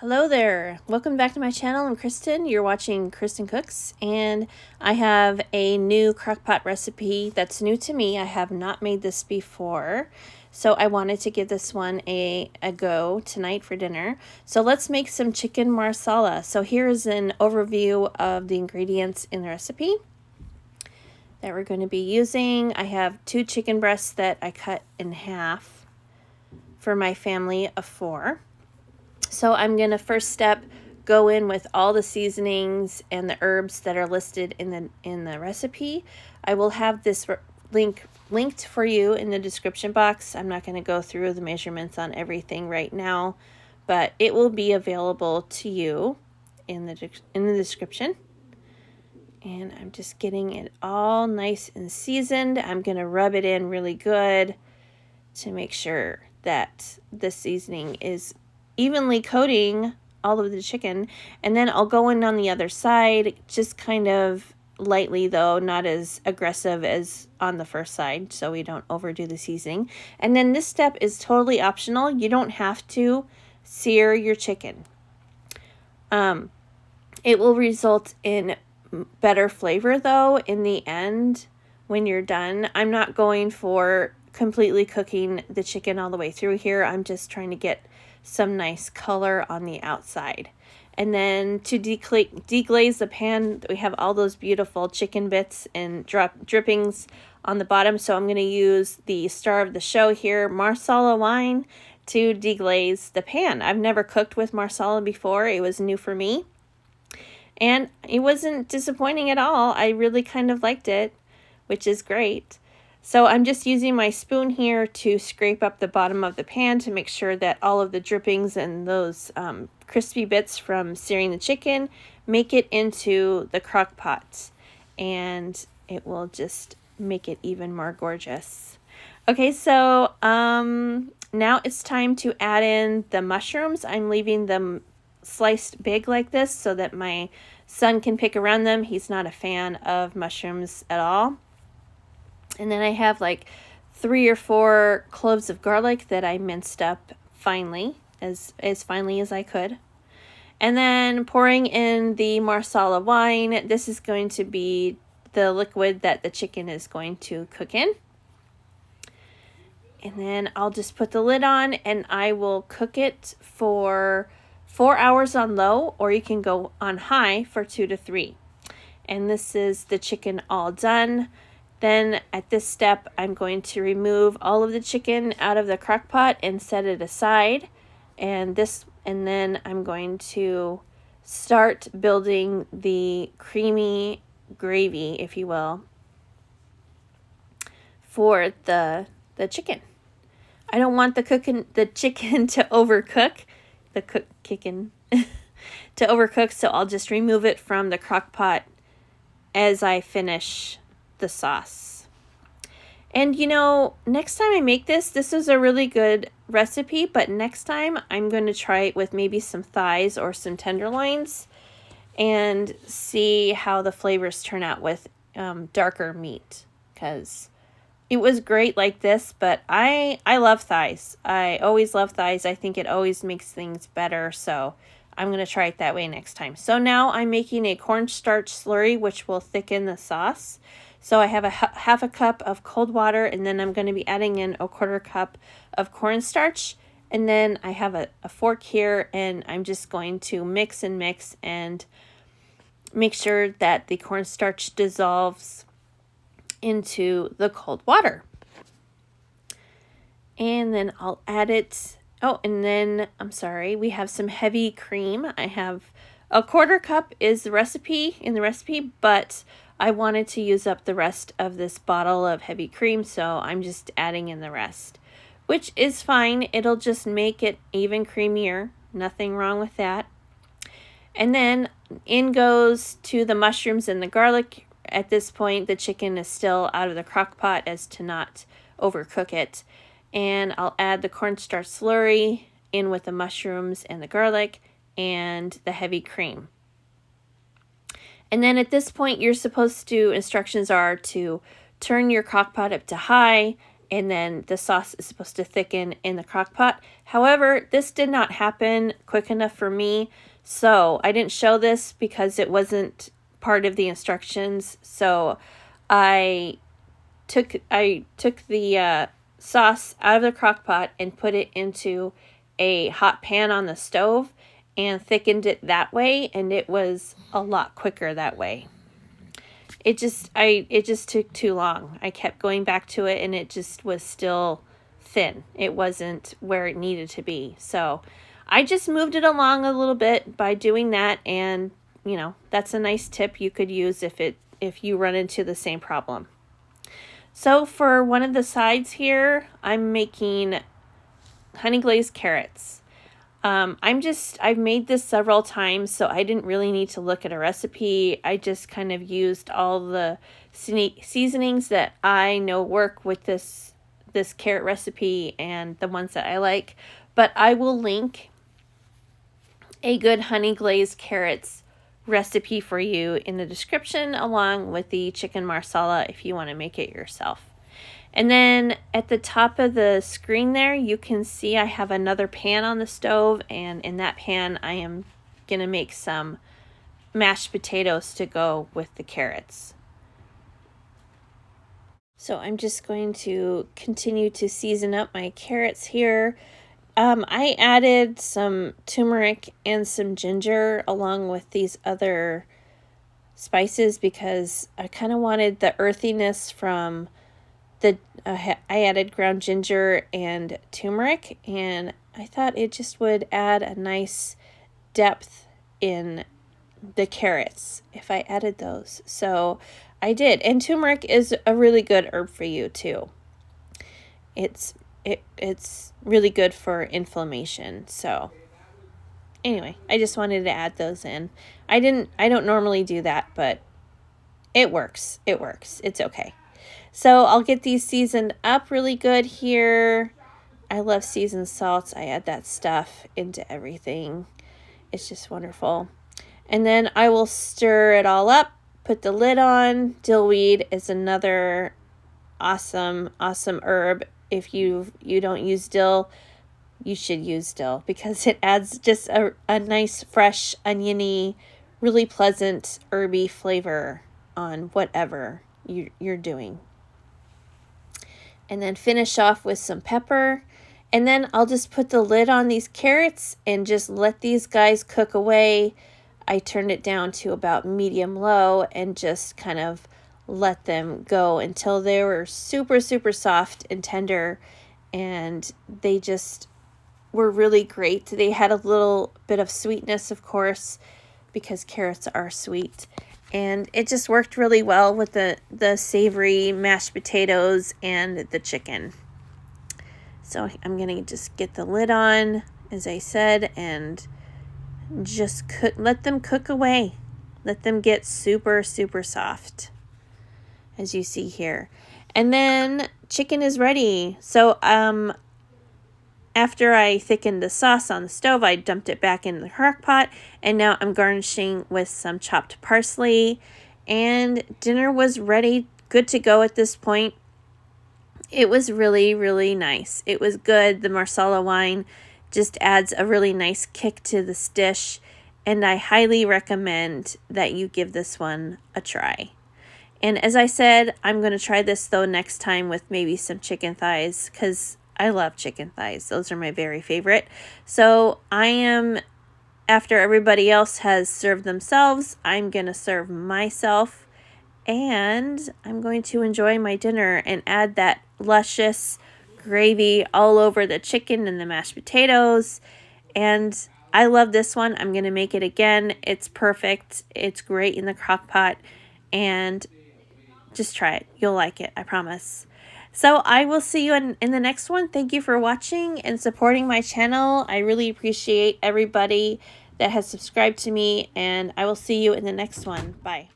Hello there, welcome back to my channel. I'm Kristen, you're watching Kristincooks, and I have a new crockpot recipe that's new to me. I have not made this before, so I wanted to give this one a go tonight for dinner. So let's make some chicken marsala. So here is an overview of the ingredients in the recipe that we're going to be using. I have 2 chicken breasts that I cut in half for my family of 4. So I'm going to first step go in with all the seasonings and the herbs that are listed in the recipe. I will have this linked for you in the description box. I'm not going to go through the measurements on everything right now, but it will be available to you in the description. And I'm just getting it all nice and seasoned. I'm going to rub it in really good to make sure that the seasoning is evenly coating all of the chicken, and then I'll go in on the other side, just kind of lightly though, not as aggressive as on the first side, so we don't overdo the seasoning. And then this step is totally optional. You don't have to sear your chicken. It will result in better flavor though in the end when you're done. I'm not going for completely cooking the chicken all the way through here. I'm just trying to get some nice color on the outside. And then to deglaze the pan, we have all those beautiful chicken bits and drippings on the bottom. So I'm going to use the star of the show here, Marsala wine, to deglaze the pan. I've never cooked with Marsala before. It was new for me. And it wasn't disappointing at all. I really kind of liked it, which is great. So I'm just using my spoon here to scrape up the bottom of the pan to make sure that all of the drippings and those crispy bits from searing the chicken make it into the crock pot. And it will just make it even more gorgeous. Okay, so now it's time to add in the mushrooms. I'm leaving them sliced big like this so that my son can pick around them. He's not a fan of mushrooms at all. And then I have like 3 or 4 cloves of garlic that I minced up finely, as finely as I could. And then pouring in the Marsala wine. This is going to be the liquid that the chicken is going to cook in. And then I'll just put the lid on and I will cook it for 4 hours on low, or you can go on high for 2 to 3. And this is the chicken all done. Then at this step, I'm going to remove all of the chicken out of the crock pot and set it aside. And then I'm going to start building the creamy gravy, if you will, for the chicken. I don't want the chicken to overcook, to overcook, so I'll just remove it from the crock pot as I finish the sauce. And you know, next time I make this is a really good recipe, but next time I'm going to try it with maybe some thighs or some tenderloins and see how the flavors turn out with darker meat, because it was great like this, but I love thighs. I always love thighs. I think it always makes things better, so I'm going to try it that way next time. So now I'm making a cornstarch slurry, which will thicken the sauce. So I have half a cup of cold water, and then I'm going to be adding in a 1/4 cup of cornstarch. And then I have a fork here, and I'm just going to mix and make sure that the cornstarch dissolves into the cold water. And then I'll add it. Oh, and then, I'm sorry, we have some heavy cream. I have a 1/4 cup is the recipe, but I wanted to use up the rest of this bottle of heavy cream, so I'm just adding in the rest, which is fine. It'll just make it even creamier. Nothing wrong with that. And then in goes to the mushrooms and the garlic. At this point, the chicken is still out of the crock pot as to not overcook it. And I'll add the cornstarch slurry in with the mushrooms and the garlic and the heavy cream. And then at this point, instructions are to turn your crock pot up to high and then the sauce is supposed to thicken in the crock pot. However, this did not happen quick enough for me, so I didn't show this because it wasn't part of the instructions. So I took the sauce out of the crock pot and put it into a hot pan on the stove and thickened it that way, and it was a lot quicker that way. It just took too long. I kept going back to it and it just was still thin. It wasn't where it needed to be. So I just moved it along a little bit by doing that, and you know, that's a nice tip you could use if you run into the same problem. So for one of the sides here, I'm making honey glazed carrots. I've made this several times, so I didn't really need to look at a recipe. I just kind of used all the seasonings that I know work with this carrot recipe and the ones that I like. But I will link a good honey glazed carrots recipe for you in the description, along with the chicken marsala if you want to make it yourself. And then at the top of the screen there, you can see I have another pan on the stove, and in that pan I am going to make some mashed potatoes to go with the carrots. So I'm just going to continue to season up my carrots here. I added some turmeric and some ginger along with these other spices because I kind of wanted the earthiness from I added ground ginger and turmeric, and I thought it just would add a nice depth in the carrots if I added those. So I did. And turmeric is a really good herb for you too. It's really good for inflammation. So anyway, I just wanted to add those in. I don't normally do that, but it works. It's okay. So I'll get these seasoned up really good here. I love seasoned salts. I add that stuff into everything. It's just wonderful. And then I will stir it all up, put the lid on. Dillweed is another awesome herb. If you don't use dill, you should use dill because it adds just a nice, fresh, oniony, really pleasant, herby flavor on whatever you're doing. And then finish off with some pepper. And then I'll just put the lid on these carrots and just let these guys cook away. I turned it down to about medium low and just kind of let them go until they were super, super soft and tender. And they just were really great. They had a little bit of sweetness, of course, because carrots are sweet. And it just worked really well with the savory mashed potatoes and the chicken. So I'm going to just get the lid on, as I said, and just let them cook away. Let them get super, super soft, as you see here. And then chicken is ready. So after I thickened the sauce on the stove, I dumped it back in the crock pot, and now I'm garnishing with some chopped parsley, and dinner was ready, good to go at this point. It was really, really nice. It was good. The Marsala wine just adds a really nice kick to this dish, and I highly recommend that you give this one a try. And as I said, I'm going to try this though next time with maybe some chicken thighs, because I love chicken thighs. Those are my very favorite. So after everybody else has served themselves, I'm going to serve myself, and I'm going to enjoy my dinner and add that luscious gravy all over the chicken and the mashed potatoes. And I love this one. I'm going to make it again. It's perfect. It's great in the crock pot, and just try it. You'll like it. I promise. So I will see you in the next one. Thank you for watching and supporting my channel. I really appreciate everybody that has subscribed to me, and I will see you in the next one. Bye.